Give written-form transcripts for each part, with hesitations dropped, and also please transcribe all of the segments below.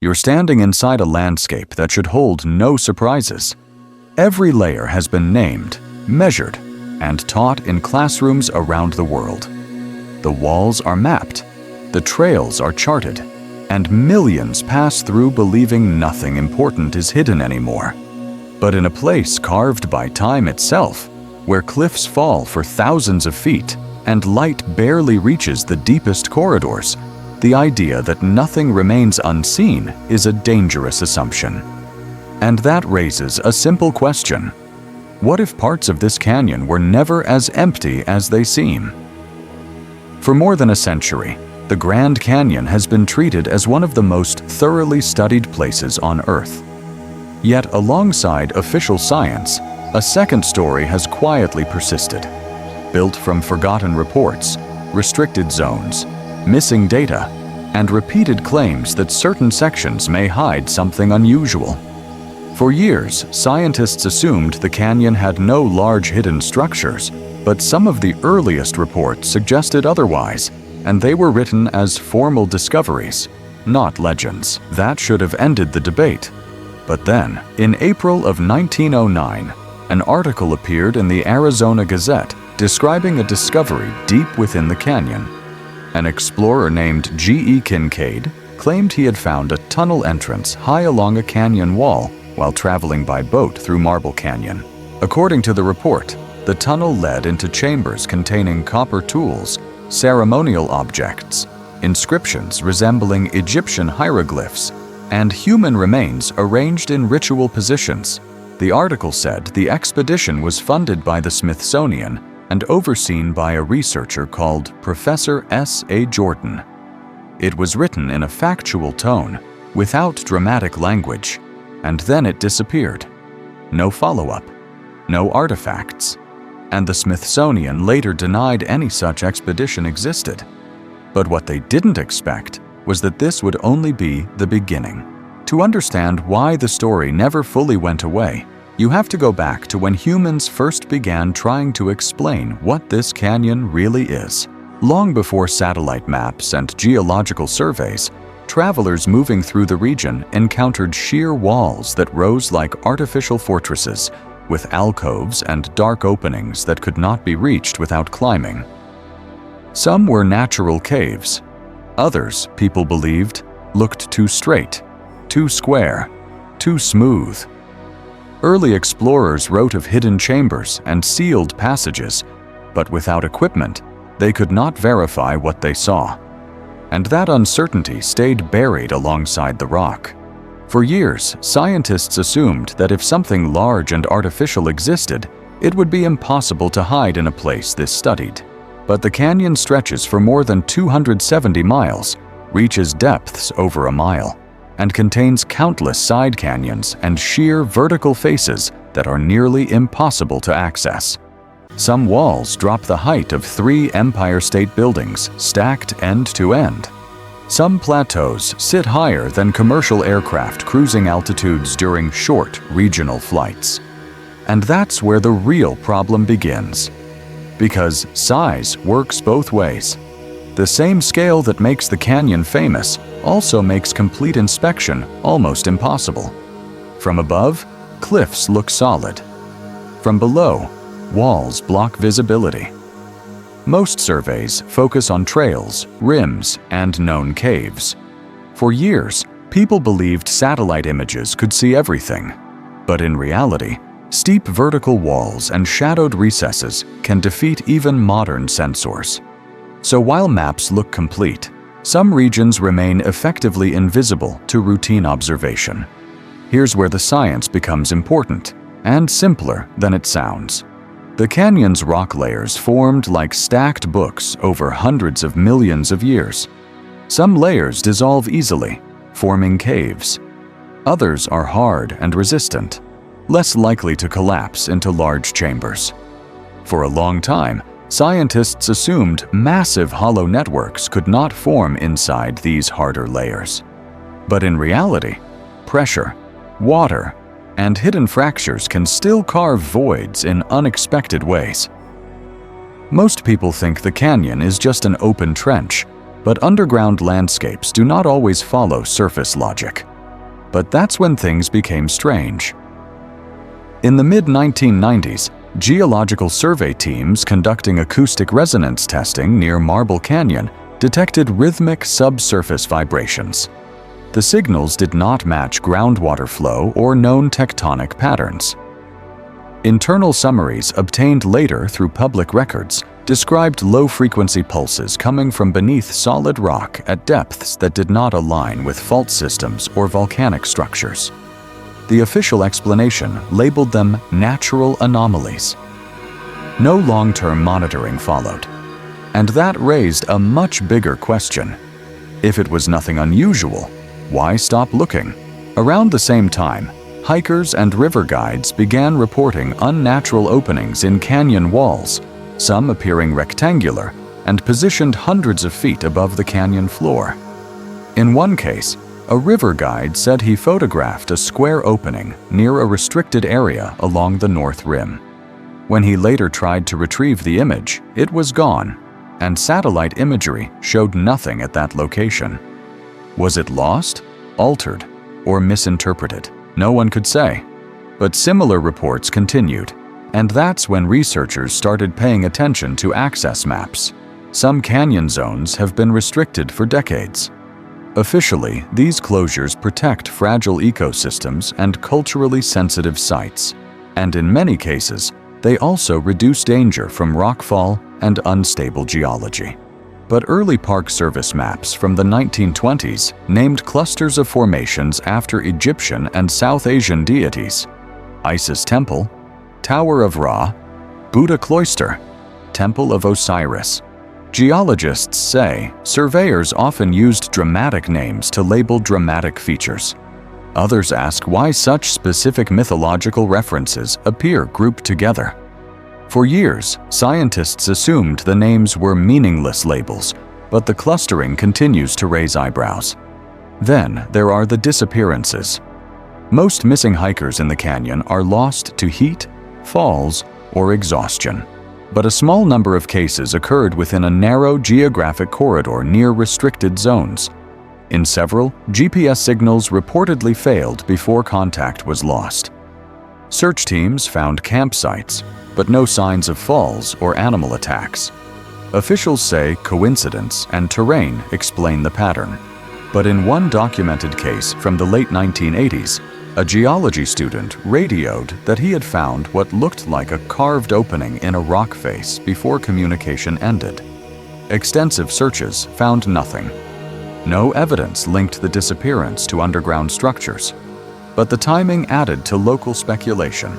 You're standing inside a landscape that should hold no surprises. Every layer has been named, measured, and taught in classrooms around the world. The walls are mapped, the trails are charted, and millions pass through believing nothing important is hidden anymore. But in a place carved by time itself, where cliffs fall for thousands of feet and light barely reaches the deepest corridors, the idea that nothing remains unseen is a dangerous assumption. And that raises a simple question. What if parts of this canyon were never as empty as they seem? For more than a century, the Grand Canyon has been treated as one of the most thoroughly studied places on Earth. Yet alongside official science, a second story has quietly persisted. Built from forgotten reports, restricted zones, missing data, and repeated claims that certain sections may hide something unusual. For years, scientists assumed the canyon had no large hidden structures, but some of the earliest reports suggested otherwise, and they were written as formal discoveries, not legends. That should have ended the debate. But then, in April of 1909, an article appeared in the Arizona Gazette describing a discovery deep within the canyon. An explorer named G.E. Kincaid claimed he had found a tunnel entrance high along a canyon wall while traveling by boat through Marble Canyon. According to the report, the tunnel led into chambers containing copper tools, ceremonial objects, inscriptions resembling Egyptian hieroglyphs, and human remains arranged in ritual positions. The article said the expedition was funded by the Smithsonian and overseen by a researcher called Professor S.A. Jordan. It was written in a factual tone, without dramatic language, and then it disappeared. No follow-up, no artifacts, and the Smithsonian later denied any such expedition existed. But what they didn't expect was that this would only be the beginning. To understand why the story never fully went away, you have to go back to when humans first began trying to explain what this canyon really is. Long before satellite maps and geological surveys, travelers moving through the region encountered sheer walls that rose like artificial fortresses, with alcoves and dark openings that could not be reached without climbing. Some were natural caves. Others, people believed, looked too straight, too square, too smooth. Early explorers wrote of hidden chambers and sealed passages, but without equipment, they could not verify what they saw. And that uncertainty stayed buried alongside the rock. For years, scientists assumed that if something large and artificial existed, it would be impossible to hide in a place this studied. But the canyon stretches for more than 270 miles, reaches depths over a mile, and contains countless side canyons and sheer vertical faces that are nearly impossible to access. Some walls drop the height of 3 Empire State Buildings, stacked end to end. Some plateaus sit higher than commercial aircraft cruising altitudes during short regional flights. And that's where the real problem begins. Because size works both ways. The same scale that makes the canyon famous also makes complete inspection almost impossible. From above, cliffs look solid. From below, walls block visibility. Most surveys focus on trails, rims, and known caves. For years, people believed satellite images could see everything. But in reality, steep vertical walls and shadowed recesses can defeat even modern sensors. So while maps look complete, some regions remain effectively invisible to routine observation. Here's where the science becomes important, and simpler than it sounds. The canyon's rock layers formed like stacked books over hundreds of millions of years. Some layers dissolve easily, forming caves. Others are hard and resistant, less likely to collapse into large chambers. For a long time, scientists assumed massive hollow networks could not form inside these harder layers. But in reality, pressure, water, and hidden fractures can still carve voids in unexpected ways. Most people think the canyon is just an open trench, but underground landscapes do not always follow surface logic. But that's when things became strange. In the mid-1990s, geological survey teams conducting acoustic resonance testing near Marble Canyon detected rhythmic subsurface vibrations. The signals did not match groundwater flow or known tectonic patterns. Internal summaries obtained later through public records described low-frequency pulses coming from beneath solid rock at depths that did not align with fault systems or volcanic structures. The official explanation labeled them natural anomalies. No long-term monitoring followed, and that raised a much bigger question. If it was nothing unusual, why stop looking? Around the same time, hikers and river guides began reporting unnatural openings in canyon walls, some appearing rectangular and positioned hundreds of feet above the canyon floor. In one case, a river guide said he photographed a square opening near a restricted area along the north rim. When he later tried to retrieve the image, it was gone, and satellite imagery showed nothing at that location. Was it lost, altered, or misinterpreted? No one could say. But similar reports continued, and that's when researchers started paying attention to access maps. Some canyon zones have been restricted for decades. Officially, these closures protect fragile ecosystems and culturally sensitive sites, and in many cases, they also reduce danger from rockfall and unstable geology. But early Park Service maps from the 1920s named clusters of formations after Egyptian and South Asian deities: Isis Temple, Tower of Ra, Buddha Cloister, Temple of Osiris. Geologists say surveyors often used dramatic names to label dramatic features. Others ask why such specific mythological references appear grouped together. For years, scientists assumed the names were meaningless labels, but the clustering continues to raise eyebrows. Then there are the disappearances. Most missing hikers in the canyon are lost to heat, falls, or exhaustion. But a small number of cases occurred within a narrow geographic corridor near restricted zones. In several, GPS signals reportedly failed before contact was lost. Search teams found campsites, but no signs of falls or animal attacks. Officials say coincidence and terrain explain the pattern. But in one documented case from the late 1980s, a geology student radioed that he had found what looked like a carved opening in a rock face before communication ended. Extensive searches found nothing. No evidence linked the disappearance to underground structures. But the timing added to local speculation.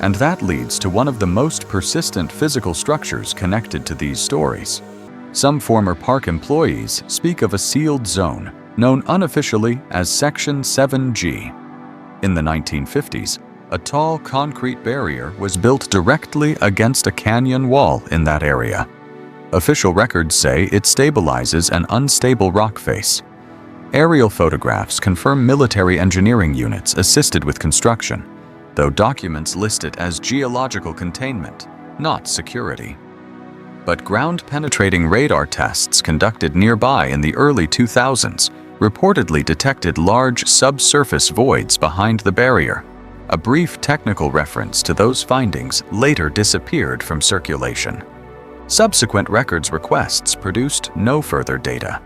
And that leads to one of the most persistent physical structures connected to these stories. Some former park employees speak of a sealed zone, known unofficially as Section 7G. In the 1950s, a tall concrete barrier was built directly against a canyon wall in that area. Official records say it stabilizes an unstable rock face. Aerial photographs confirm military engineering units assisted with construction, though documents list it as geological containment, not security. But ground-penetrating radar tests conducted nearby in the early 2000s reportedly detected large subsurface voids behind the barrier. A brief technical reference to those findings later disappeared from circulation. Subsequent records requests produced no further data.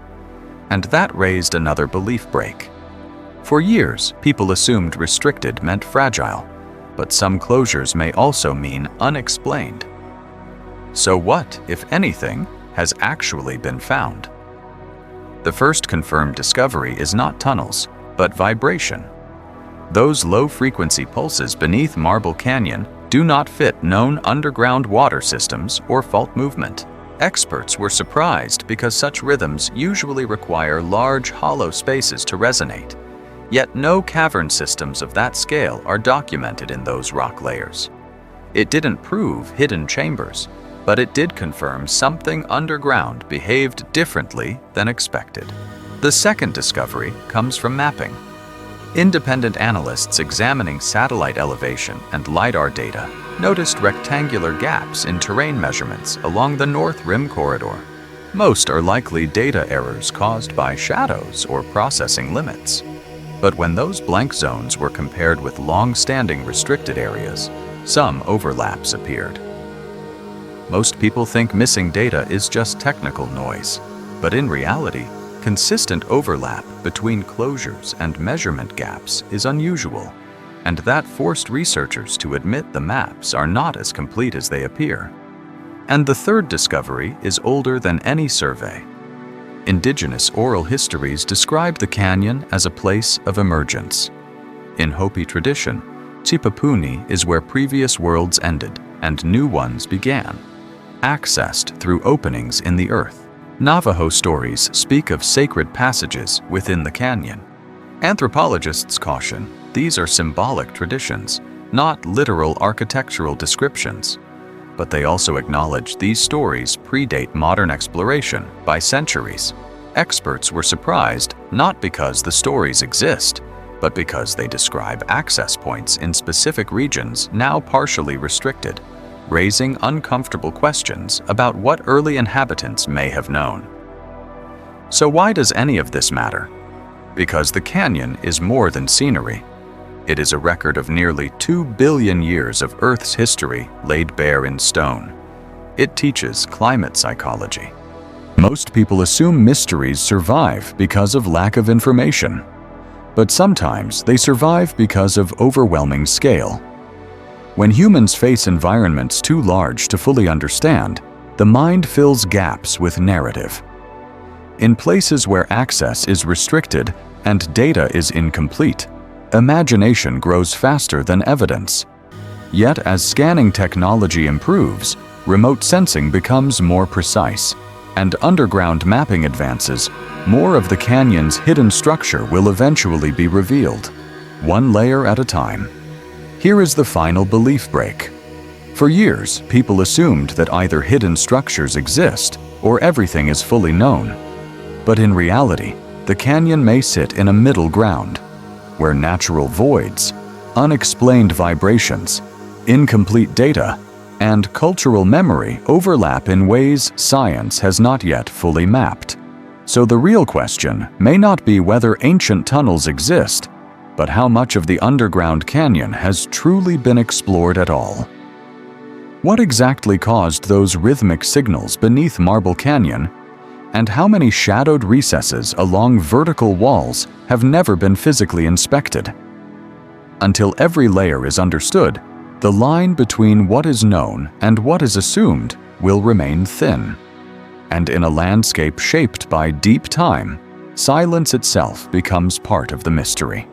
And that raised another belief break. For years, people assumed restricted meant fragile, but some closures may also mean unexplained. So what, if anything, has actually been found? The first confirmed discovery is not tunnels, but vibration. Those low-frequency pulses beneath Marble Canyon do not fit known underground water systems or fault movement. Experts were surprised because such rhythms usually require large, hollow spaces to resonate. Yet no cavern systems of that scale are documented in those rock layers. It didn't prove hidden chambers, but it did confirm something underground behaved differently than expected. The second discovery comes from mapping. Independent analysts examining satellite elevation and LiDAR data noticed rectangular gaps in terrain measurements along the North Rim corridor. Most are likely data errors caused by shadows or processing limits. But when those blank zones were compared with long-standing restricted areas, some overlaps appeared. Most people think missing data is just technical noise, but in reality, consistent overlap between closures and measurement gaps is unusual, and that forced researchers to admit the maps are not as complete as they appear. And the third discovery is older than any survey. Indigenous oral histories describe the canyon as a place of emergence. In Hopi tradition, Chipapuni is where previous worlds ended and new ones began, accessed through openings in the earth. Navajo stories speak of sacred passages within the canyon. Anthropologists caution these are symbolic traditions, not literal architectural descriptions. But they also acknowledge these stories predate modern exploration by centuries. Experts were surprised not because the stories exist, but because they describe access points in specific regions now partially restricted, raising uncomfortable questions about what early inhabitants may have known. So why does any of this matter? Because the canyon is more than scenery. It is a record of nearly 2 billion years of Earth's history laid bare in stone. It teaches climate psychology. Most people assume mysteries survive because of lack of information. But sometimes they survive because of overwhelming scale. When humans face environments too large to fully understand, the mind fills gaps with narrative. In places where access is restricted and data is incomplete, imagination grows faster than evidence. Yet as scanning technology improves, remote sensing becomes more precise, and underground mapping advances, more of the canyon's hidden structure will eventually be revealed, one layer at a time. Here is the final belief break. For years, people assumed that either hidden structures exist or everything is fully known. But in reality, the canyon may sit in a middle ground, where natural voids, unexplained vibrations, incomplete data, and cultural memory overlap in ways science has not yet fully mapped. So the real question may not be whether ancient tunnels exist, but how much of the underground canyon has truly been explored at all. What exactly caused those rhythmic signals beneath Marble Canyon? And how many shadowed recesses along vertical walls have never been physically inspected? Until every layer is understood, the line between what is known and what is assumed will remain thin. And in a landscape shaped by deep time, silence itself becomes part of the mystery.